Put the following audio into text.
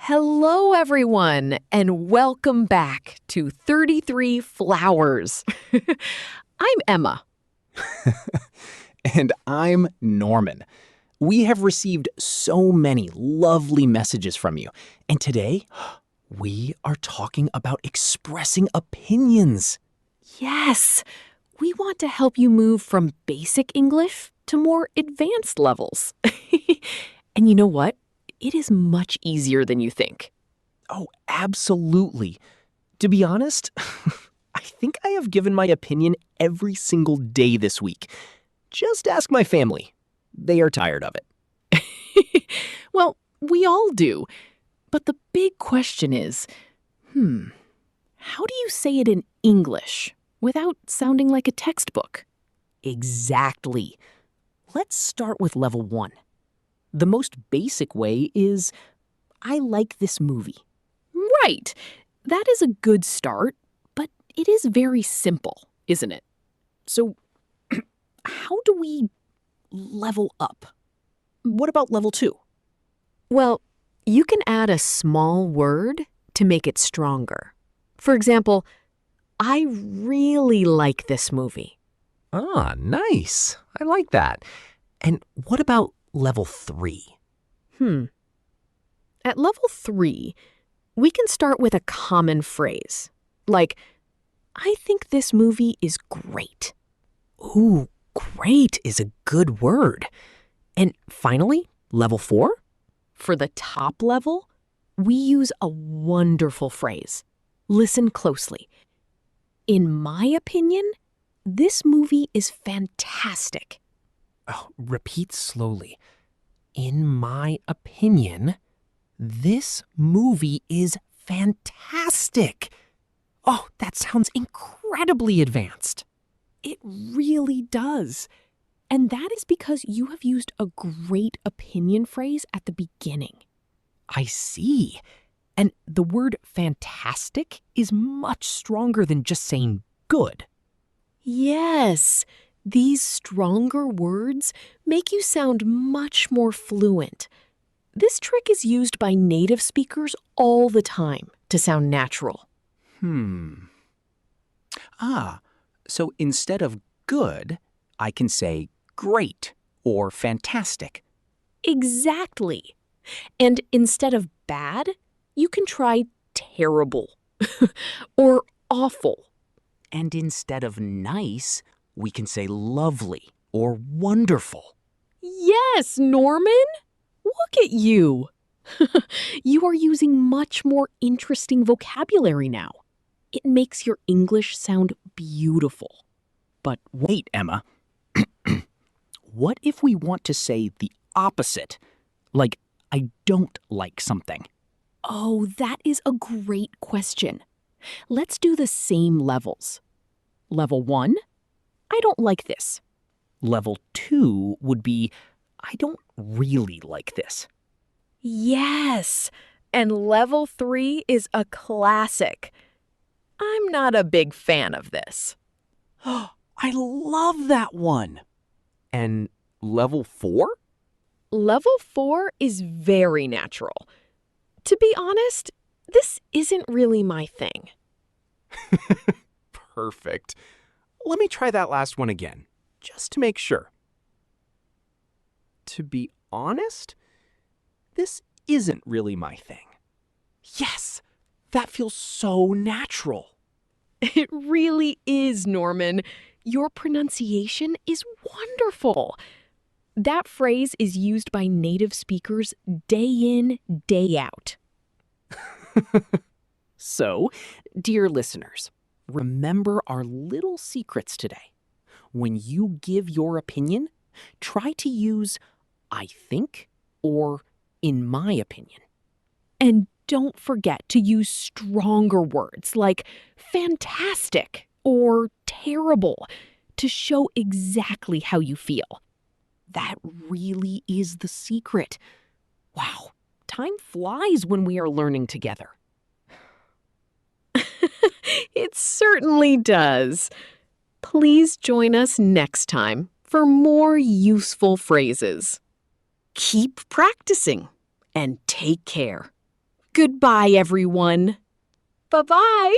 Hello, everyone, and welcome back to 33 Flowers. I'm Emma. And I'm Norman. We have received so many lovely messages from you. And today, we are talking about expressing opinions. Yes, we want to help you move from basic English to more advanced levels. And you know what? It is much easier than you think. Oh, absolutely. To be honest, I think I have given my opinion every single day this week. Just ask my family. They are tired of it. Well, we all do. But the big question is, how do you say it in English without sounding like a textbook? Exactly. Let's start with level 1. The most basic way is, I like this movie. Right. That is a good start, but it is very simple, isn't it? So, how do we level up? What about level 2? Well, you can add a small word to make it stronger. For example, I really like this movie. Ah, nice. I like that. And what about level 3? At level 3, we can start with a common phrase, like, I think this movie is great. Ooh, great is a good word. And finally, level 4? For the top level, we use a wonderful phrase. Listen closely. In my opinion, this movie is fantastic. Oh, repeat slowly. In my opinion, this movie is fantastic. Oh, that sounds incredibly advanced. It really does. And that is because you have used a great opinion phrase at the beginning. I see. And the word fantastic is much stronger than just saying good. Yes, these stronger words make you sound much more fluent. This trick is used by native speakers all the time to sound natural. So instead of good, I can say great or fantastic. Exactly. And instead of bad, you can try terrible or awful. And instead of nice, we can say lovely or wonderful. Yes, Norman! Look at you! You are using much more interesting vocabulary now. It makes your English sound beautiful. But wait, Emma. What if we want to say the opposite? Like, I don't like something. Oh, that is a great question. Let's do the same levels. Level 1, I don't like this. Level 2 would be, I don't really like this. Yes, and level 3 is a classic. I'm not a big fan of this. I love that one. And level 4? Level 4 is very natural. To be honest, this isn't really my thing. Perfect. Let me try that last one again, just to make sure. To be honest, this isn't really my thing. Yes, that feels so natural. It really is, Norman. Your pronunciation is wonderful. That phrase is used by native speakers day in, day out. So, dear listeners, remember our little secrets today. When you give your opinion, try to use I think or in my opinion. And don't forget to use stronger words like fantastic or terrible to show exactly how you feel. That really is the secret. Wow, time flies when we are learning together. It certainly does. Please join us next time for more useful phrases. Keep practicing and take care. Goodbye, everyone. Bye-bye.